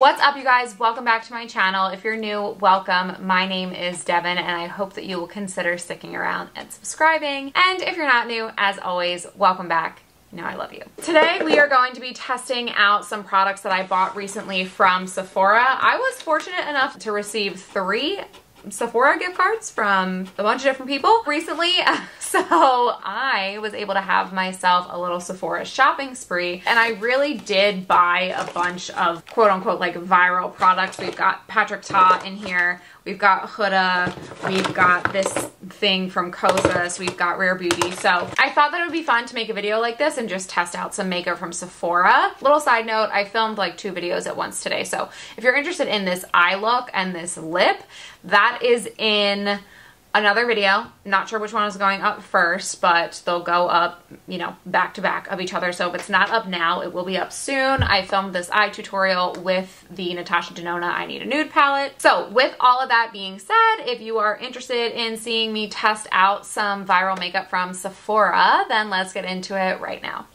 What's up, you guys? Welcome back to my channel. If you're new, welcome. My name is Devin and I hope that you will consider sticking around and subscribing. And if you're not new, as always, welcome back. You know I love you. Today we are going to be testing out some products that I bought recently from Sephora. I was fortunate enough to receive 3 Sephora gift cards from a bunch of different people recently, so I was able to have myself a little Sephora shopping spree, and I really did buy a bunch of quote-unquote like viral products. We've got Patrick Ta in here, we've got Huda, we've got this thing from xoxo, we've got Rare Beauty. So I thought that it would be fun to make a video like this and just test out some makeup from Sephora. Little side note, I filmed like 2 videos at once today, so if you're interested in this eye look and this lip, that is in another video. Not sure which one is going up first, but they'll go up, you know, back to back of each other. So if it's not up now, it will be up soon. I filmed this eye tutorial with the Natasha Denona I Need a Nude palette. So with all of that being said, if you are interested in seeing me test out some viral makeup from Sephora, then let's get into it right now.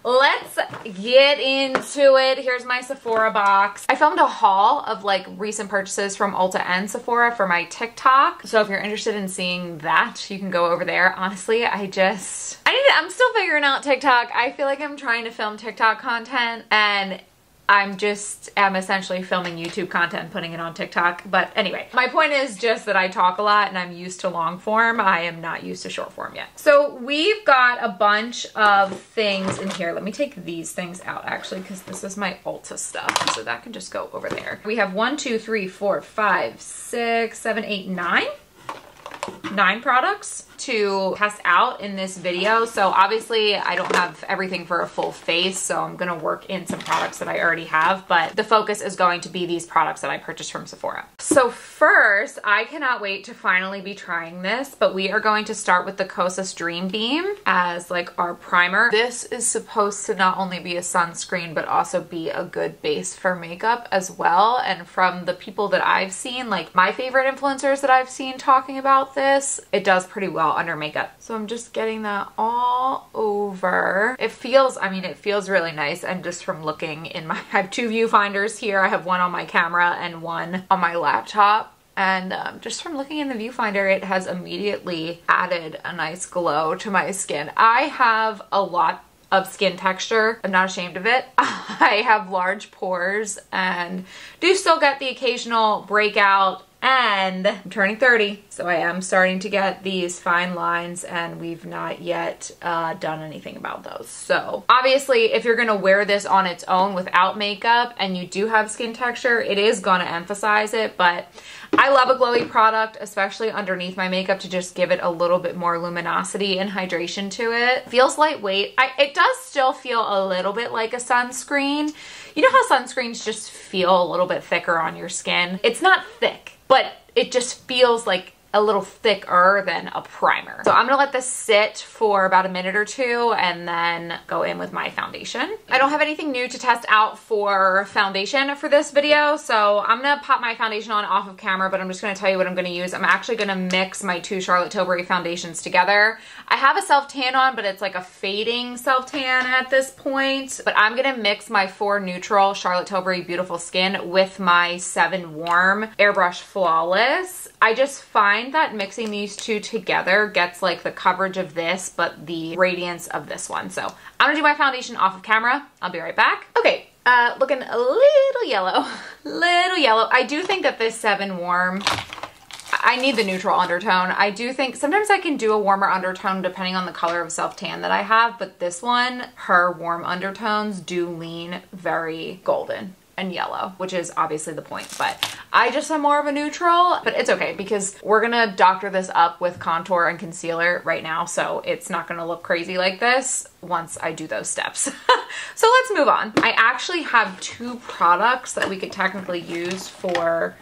Let's get into it. Here's my Sephora box. I filmed a haul of like recent purchases from Ulta and Sephora for my TikTok. So if you're interested in seeing that, you can go over there. Honestly, I'm still figuring out TikTok. I feel like I'm trying to film TikTok content and I'm essentially filming YouTube content and putting it on TikTok. But anyway, my point is just that I talk a lot and I'm used to long form. I am not used to short form yet. So we've got a bunch of things in here. Let me take these things out actually, because this is my Ulta stuff. So that can just go over there. We have 1, 2, 3, 4, 5, 6, 7, 8, 9 products to test out in this video. So obviously I don't have everything for a full face, so I'm gonna work in some products that I already have, but the focus is going to be these products that I purchased from Sephora. So first, I cannot wait to finally be trying this, but we are going to start with the Kosas Dream Beam as like our primer. This is supposed to not only be a sunscreen, but also be a good base for makeup as well. And from the people that I've seen, like my favorite influencers that I've seen talking about this, it does pretty well under makeup. So I'm just getting that all over. It feels really nice. And just from looking in I have 2 viewfinders here. I have one on my camera and one on my laptop. And just from looking in the viewfinder, it has immediately added a nice glow to my skin. I have a lot of skin texture. I'm not ashamed of it. I have large pores and do still get the occasional breakout, and I'm turning 30, so I am starting to get these fine lines, and we've not yet done anything about those. So obviously, if you're gonna wear this on its own without makeup and you do have skin texture, it is gonna emphasize it, but I love a glowy product, especially underneath my makeup, to just give it a little bit more luminosity and hydration to it. Feels lightweight. It does still feel a little bit like a sunscreen. You know how sunscreens just feel a little bit thicker on your skin? It's not thick, but it just feels like a little thicker than a primer. So I'm gonna let this sit for about a minute or 2 and then go in with my foundation. I don't have anything new to test out for foundation for this video, so I'm gonna pop my foundation on off of camera, but I'm just gonna tell you what I'm gonna use. I'm actually gonna mix my 2 Charlotte Tilbury foundations together. I have a self-tan on, but it's like a fading self-tan at this point. But I'm gonna mix my 4 neutral Charlotte Tilbury Beautiful Skin with my 7 warm Airbrush Flawless. I just find that mixing these 2 together gets like the coverage of this, but the radiance of this one. So I'm gonna do my foundation off of camera. I'll be right back. Okay, looking a little yellow, I do think that this 7 warm, I need the neutral undertone. I do think sometimes I can do a warmer undertone depending on the color of self-tan that I have, but this one, her warm undertones do lean very golden and yellow, which is obviously the point, but I just am more of a neutral, but it's okay because we're gonna doctor this up with contour and concealer right now, so it's not gonna look crazy like this once I do those steps. So let's move on. I actually have 2 products that we could technically use for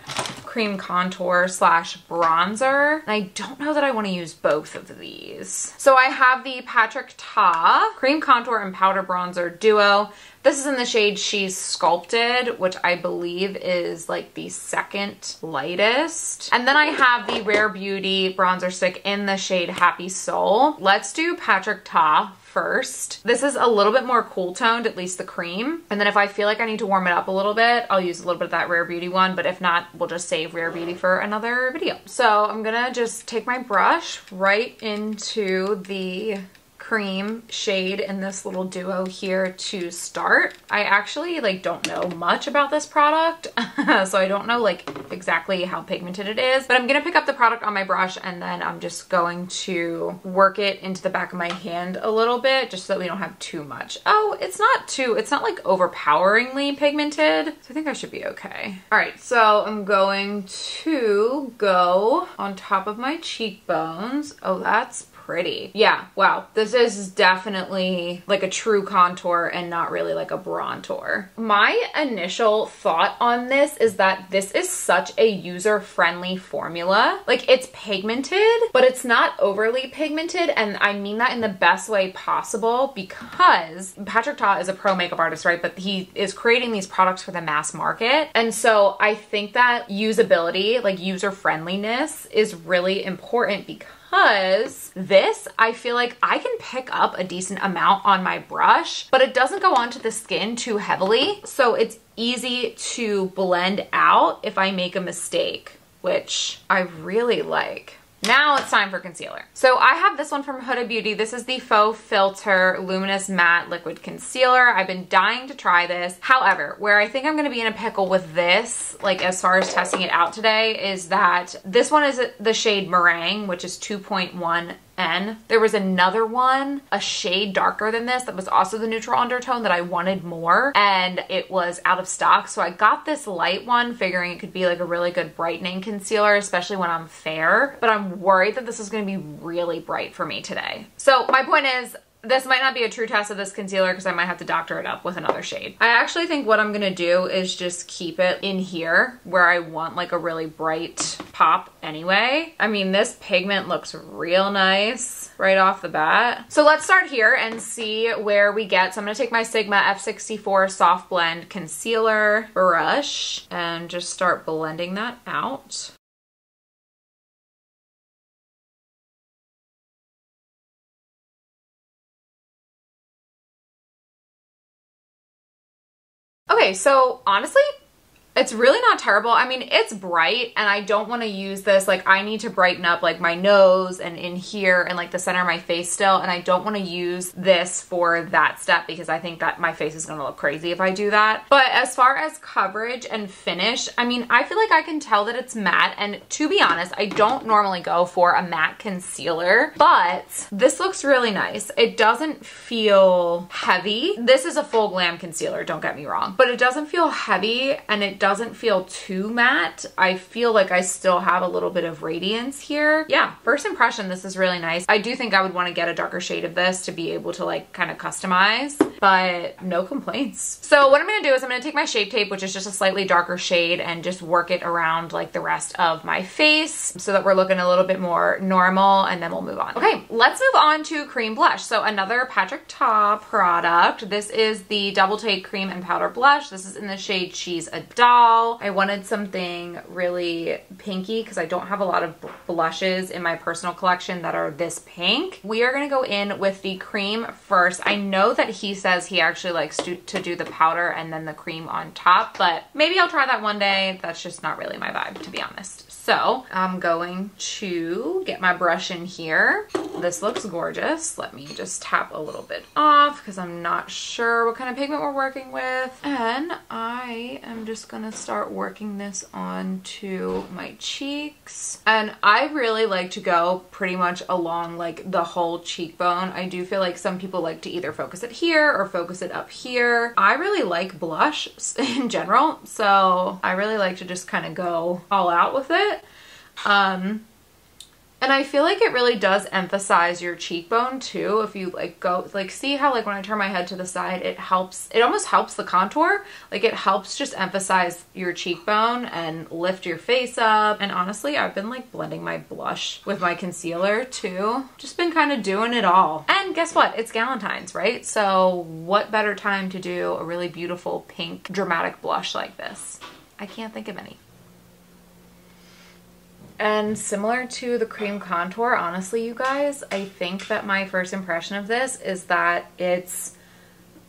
cream contour slash bronzer, and I don't know that I want to use both of these. So I have the Patrick Ta cream contour and powder bronzer duo. This is in the shade She's Sculpted, which I believe is like the 2nd lightest. And then I have the Rare Beauty bronzer stick in the shade Happy Soul. Let's do Patrick Ta first. This is a little bit more cool toned, at least the cream. And then if I feel like I need to warm it up a little bit, I'll use a little bit of that Rare Beauty one, but if not, we'll just save Rare Beauty for another video. So I'm gonna just take my brush right into the cream shade in this little duo here to start. I actually like don't know much about this product, so I don't know like exactly how pigmented it is, but I'm gonna pick up the product on my brush and then I'm just going to work it into the back of my hand a little bit just so that we don't have too much. Oh, it's not like overpoweringly pigmented, so I think I should be okay. All right, so I'm going to go on top of my cheekbones. Oh, that's pretty. Yeah, wow. This is definitely like a true contour and not really like a bronzer. My initial thought on this is that this is such a user-friendly formula. Like, it's pigmented, but it's not overly pigmented, and I mean that in the best way possible because Patrick Ta is a pro makeup artist, right? But he is creating these products for the mass market. And so I think that usability, like user-friendliness, is really important because this, I feel like I can pick up a decent amount on my brush, but it doesn't go onto the skin too heavily. So it's easy to blend out if I make a mistake, which I really like. Now it's time for concealer. So I have this one from Huda Beauty. This is the Faux Filter Luminous Matte Liquid Concealer. I've been dying to try this. However, where I think I'm gonna be in a pickle with this, like as far as testing it out today, is that this one is the shade Meringue, which is 2.1N. There was another one, a shade darker than this, that was also the neutral undertone that I wanted more, and it was out of stock. So I got this light one figuring it could be like a really good brightening concealer, especially when I'm fair, but I'm worried that this is going to be really bright for me today. So my point is, this might not be a true test of this concealer because I might have to doctor it up with another shade. I actually think what I'm gonna do is just keep it in here where I want like a really bright pop anyway. I mean, this pigment looks real nice right off the bat. So let's start here and see where we get. So I'm gonna take my Sigma F64 Soft Blend Concealer brush and just start blending that out. Okay, so honestly, it's really not terrible. I mean, it's bright and I don't want to use this. Like, I need to brighten up like my nose and in here and like the center of my face still. And I don't want to use this for that step because I think that my face is going to look crazy if I do that. But as far as coverage and finish, I mean, I feel like I can tell that it's matte. And to be honest, I don't normally go for a matte concealer, but this looks really nice. It doesn't feel heavy. This is a full glam concealer, don't get me wrong, but it doesn't feel heavy and it doesn't feel too matte. I feel like I still have a little bit of radiance here. Yeah, first impression, this is really nice. I do think I would want to get a darker shade of this to be able to like kind of customize, but no complaints. So what I'm going to do is I'm going to take my Shape Tape, which is just a slightly darker shade, and just work it around like the rest of my face so that we're looking a little bit more normal, and then we'll move on. Okay, let's move on to cream blush. So another Patrick Ta product. This is the Double Take Cream and Powder Blush. This is in the shade She's a Doll. I wanted something really pinky because I don't have a lot of blushes in my personal collection that are this pink. We are going to go in with the cream first. I know that he says he actually likes to do the powder and then the cream on top, but maybe I'll try that one day. That's just not really my vibe, to be honest. So I'm going to get my brush in here. This looks gorgeous. Let me just tap a little bit off because I'm not sure what kind of pigment we're working with. And I am just gonna start working this onto my cheeks. And I really like to go pretty much along like the whole cheekbone. I do feel like some people like to either focus it here or focus it up here. I really like blush in general, so I really like to just kind of go all out with it. And I feel like it really does emphasize your cheekbone too. If you like go, like see how like when I turn my head to the side, it almost helps the contour. Like it helps just emphasize your cheekbone and lift your face up. And honestly, I've been like blending my blush with my concealer too. Just been kind of doing it all. And guess what? It's Galentine's, right? So what better time to do a really beautiful pink dramatic blush like this? I can't think of any. And similar to the cream contour, honestly, you guys, I think that my first impression of this is that it's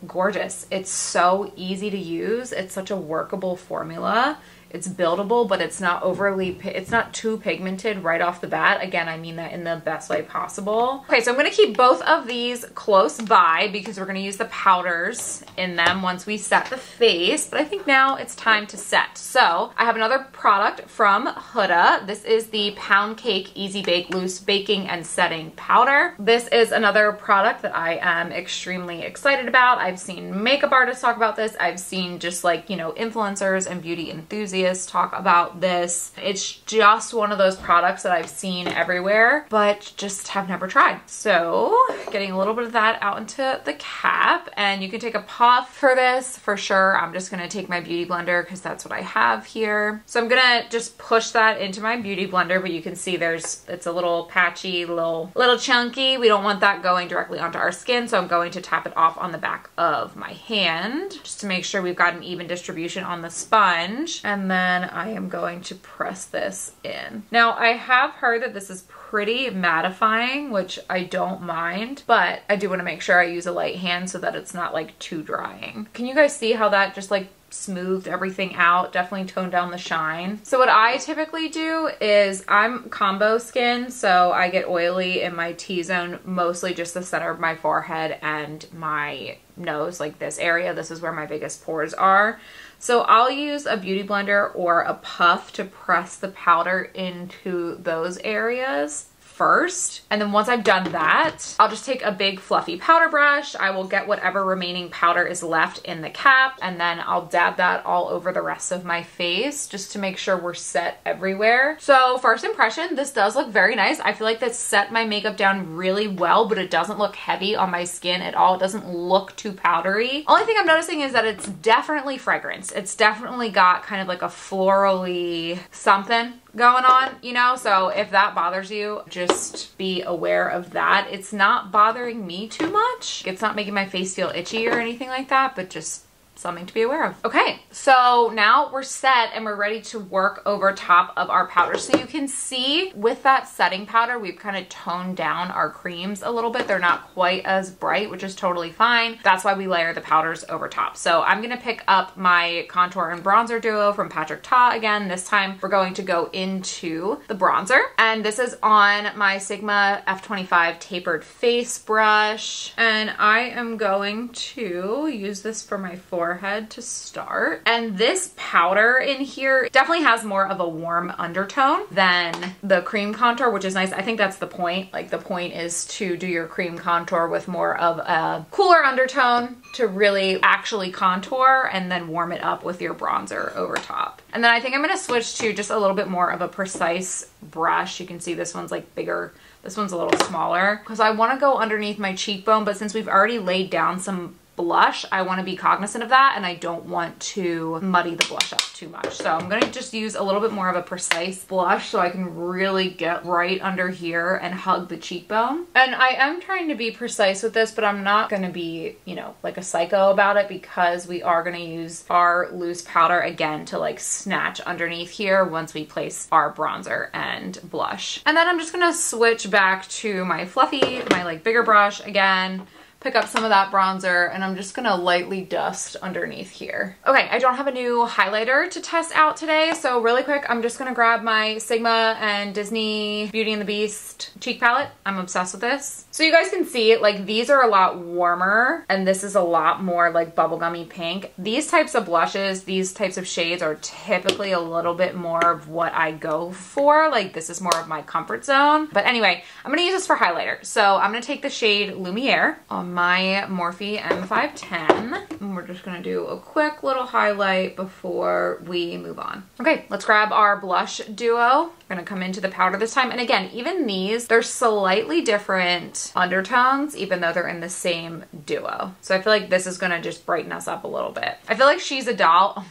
gorgeous. It's so easy to use. It's such a workable formula. It's buildable, but it's not it's not too pigmented right off the bat. Again, I mean that in the best way possible. Okay, so I'm gonna keep both of these close by because we're gonna use the powders in them once we set the face, but I think now it's time to set. So I have another product from Huda. This is the Pound Cake Easy Bake Loose Baking and Setting Powder. This is another product that I am extremely excited about. I've seen makeup artists talk about this. I've seen just like, you know, influencers and beauty enthusiasts talk about this. It's just one of those products that I've seen everywhere, but just have never tried. So getting a little bit of that out into the cap, and you can take a puff for this for sure. I'm just gonna take my beauty blender because that's what I have here. So I'm gonna just push that into my beauty blender, but you can see it's a little patchy, little chunky. We don't want that going directly onto our skin, so I'm going to tap it off on the back of my hand just to make sure we've got an even distribution on the sponge. And then I am going to press this in. Now, I have heard that this is pretty mattifying, which I don't mind, but I do want to make sure I use a light hand so that it's not like too drying. Can you guys see how that just like smoothed everything out? Definitely toned down the shine. So what I typically do is I'm combo skin, so I get oily in my T-zone, mostly just the center of my forehead and my nose, like this area. This is where my biggest pores are. So I'll use a beauty blender or a puff to press the powder into those areas first. And then once I've done that, I'll just take a big fluffy powder brush. I will get whatever remaining powder is left in the cap, and then I'll dab that all over the rest of my face just to make sure we're set everywhere. So first impression, this does look very nice. I feel like this set my makeup down really well, but it doesn't look heavy on my skin at all. It doesn't look too powdery. Only thing I'm noticing is that it's definitely fragrance. It's definitely got kind of like a florally something going on, you know? So if that bothers you, just be aware of that. It's not bothering me too much. It's not making my face feel itchy or anything like that, but just something to be aware of. Okay, so now we're set and we're ready to work over top of our powder. So you can see with that setting powder, we've kind of toned down our creams a little bit. They're not quite as bright, which is totally fine. That's why we layer the powders over top. So I'm gonna pick up my contour and bronzer duo from Patrick Ta again. This time we're going to go into the bronzer. And this is on my Sigma F25 tapered face brush. And I am going to use this for my forehead to start. And this powder in here definitely has more of a warm undertone than the cream contour, which is nice. I think that's the point. Like the point is to do your cream contour with more of a cooler undertone to really actually contour, and then warm it up with your bronzer over top. And then I think I'm gonna switch to just a little bit more of a precise brush. You can see this one's like bigger. This one's a little smaller because I want to go underneath my cheekbone, but since we've already laid down some blush, I want to be cognizant of that, and I don't want to muddy the blush up too much. So I'm going to just use a little bit more of a precise blush so I can really get right under here and hug the cheekbone. And I am trying to be precise with this, but I'm not going to be, you know, like a psycho about it, because we are going to use our loose powder again to like snatch underneath here once we place our bronzer and blush. And then I'm just going to switch back to my fluffy, my like bigger brush again, pick up some of that bronzer, and I'm just gonna lightly dust underneath here. Okay, I don't have a new highlighter to test out today, so really quick, I'm just gonna grab my Sigma and Disney Beauty and the Beast cheek palette. I'm obsessed with this. So you guys can see, like, these are a lot warmer, and this is a lot more like bubblegummy pink. These types of blushes, these types of shades are typically a little bit more of what I go for. Like, this is more of my comfort zone. But anyway, I'm gonna use this for highlighter. So I'm gonna take the shade Lumiere on my Morphe M510. And we're just gonna do a quick little highlight before we move on. Okay, let's grab our blush duo. We're gonna come into the powder this time. And again, even these, they're slightly different undertones, even though they're in the same duo. So I feel like this is gonna just brighten us up a little bit. I feel like She's a Doll.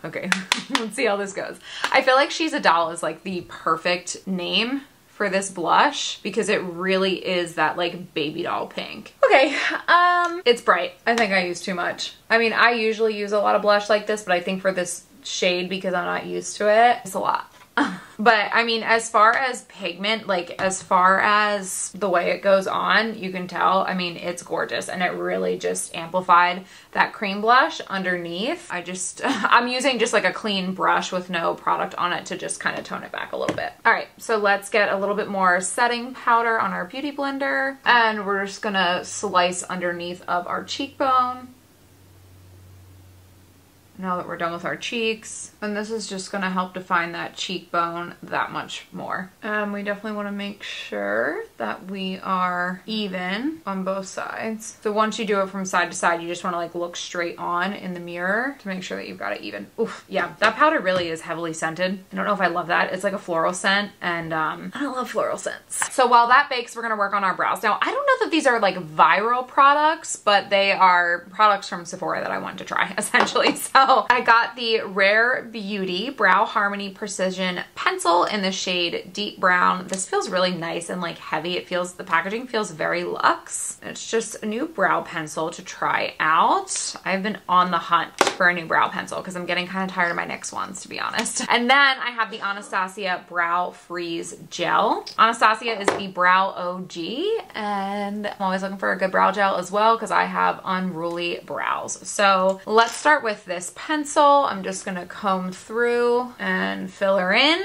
Okay, let's see how this goes. I feel like She's a Doll is like the perfect name for this blush, because it really is that like baby doll pink. Okay, it's bright. I think I use too much. I mean, I usually use a lot of blush like this, but I think for this shade, because I'm not used to it, it's a lot. But I mean, as far as pigment, like as far as the way it goes on, you can tell, I mean, it's gorgeous, and it really just amplified that cream blush underneath. I'm using just like a clean brush with no product on it to just kind of tone it back a little bit. All right, so let's get a little bit more setting powder on our beauty blender, and we're just gonna slice underneath of our cheekbone. Now that we're done with our cheeks, and this is just gonna help define that cheekbone that much more. We definitely wanna make sure that we are even on both sides. So once you do it from side to side, you just wanna like look straight on in the mirror to make sure that you've got it even. Oof, yeah, that powder really is heavily scented. I don't know if I love that. It's like a floral scent, and I don't love floral scents. So while that bakes, we're gonna work on our brows. Now, I don't know that these are like viral products, but they are products from Sephora that I wanted to try, essentially. So I got the Rare Beauty Brow Harmony Precision Pencil in the shade Deep Brown. This feels really nice and like heavy. The packaging feels very luxe. It's just a new brow pencil to try out. I've been on the hunt for a new brow pencil because I'm getting kind of tired of my NYX ones, to be honest. And then I have the Anastasia Brow Freeze Gel. Anastasia is the brow OG, and I'm always looking for a good brow gel as well because I have unruly brows. So let's start with this pencil. I'm just gonna comb through and fill her in.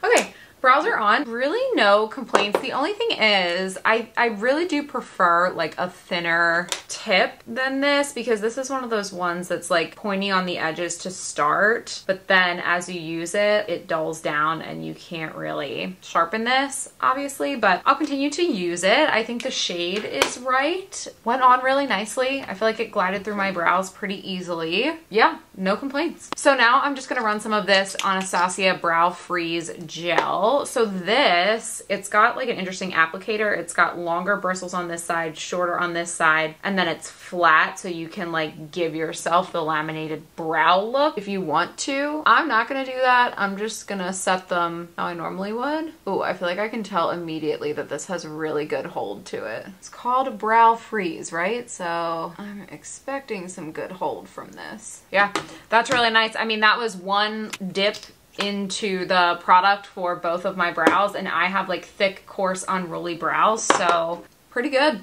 Okay, brows are on. Really no complaints. The only thing is I really do prefer like a thinner tip than this, because this is one of those ones that's like pointy on the edges to start, but then as you use it, it dulls down and you can't really sharpen this, obviously, but I'll continue to use it. I think the shade is right. Went on really nicely. I feel like it glided through my brows pretty easily. Yeah, no complaints. So now I'm just gonna run some of this Anastasia Brow Freeze Gel. So this, it's got like an interesting applicator. It's got longer bristles on this side, shorter on this side, and then it's flat, so you can like give yourself the laminated brow look if you want to. I'm not gonna do that. I'm just gonna set them how I normally would. Oh, I feel like I can tell immediately that this has really good hold to it. It's called a brow freeze, right? So I'm expecting some good hold from this. Yeah, that's really nice. I mean, that was one dip into the product for both of my brows, and I have like thick, coarse, unruly brows, so pretty good.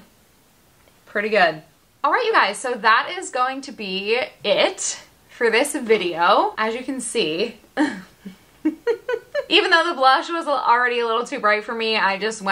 Pretty good. All right, you guys, so that is going to be it for this video. As you can see, even though the blush was already a little too bright for me, I just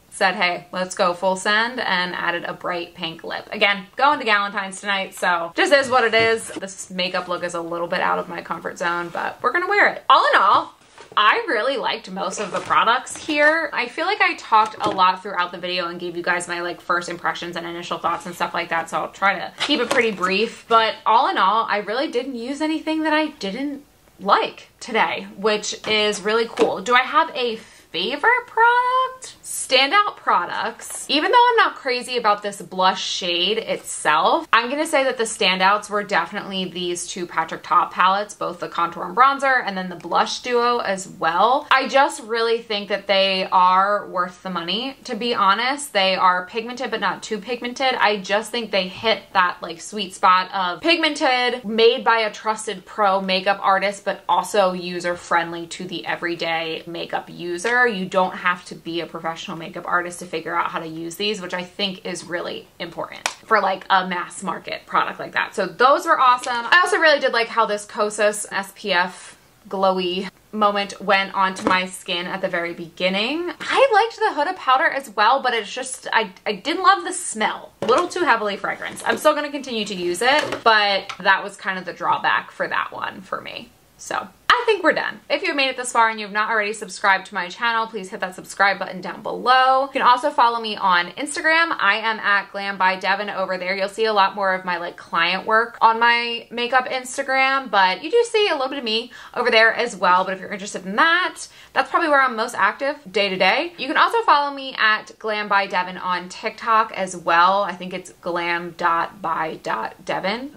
said, hey, let's go full send, and added a bright pink lip. Again, going to Galentine's tonight, so just is what it is. This makeup look is a little bit out of my comfort zone, but we're gonna wear it. All in all, I really liked most of the products here. I feel like I talked a lot throughout the video and gave you guys my like first impressions and initial thoughts and stuff like that, so I'll try to keep it pretty brief. But all in all, I really didn't use anything that I didn't like today, which is really cool. Do I have a favorite product? Standout products. Even though I'm not crazy about this blush shade itself, I'm gonna say that the standouts were definitely these two Patrick Ta palettes, both the contour and bronzer, and then the blush duo as well. I just really think that they are worth the money, to be honest. They are pigmented, but not too pigmented. I just think they hit that like sweet spot of pigmented, made by a trusted pro makeup artist, but also user-friendly to the everyday makeup user. You don't have to be a professional makeup artist to figure out how to use these, which I think is really important for like a mass market product like that. So those were awesome. I also really did like how this Kosas SPF glowy moment went onto my skin at the very beginning. I liked the Huda powder as well, but it's just, I didn't love the smell. A little too heavily fragranced. I'm still gonna continue to use it, but that was kind of the drawback for that one for me. So I think we're done. If you've made it this far and you've not already subscribed to my channel, please hit that subscribe button down below. You can also follow me on Instagram. I am at glambydevyngregorio over there. You'll see a lot more of my like client work on my makeup Instagram, but you do see a little bit of me over there as well. But if you're interested in that, that's probably where I'm most active day to day. You can also follow me at glambydevyng on TikTok as well. I think it's glam.by.devyn.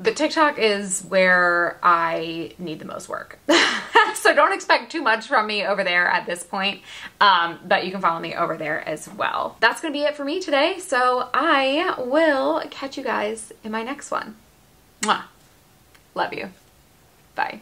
The TikTok is where I need the most work. So So don't expect too much from me over there at this point, but you can follow me over there as well. That's gonna be it for me today, so I will catch you guys in my next one. Mwah. Love you. Bye.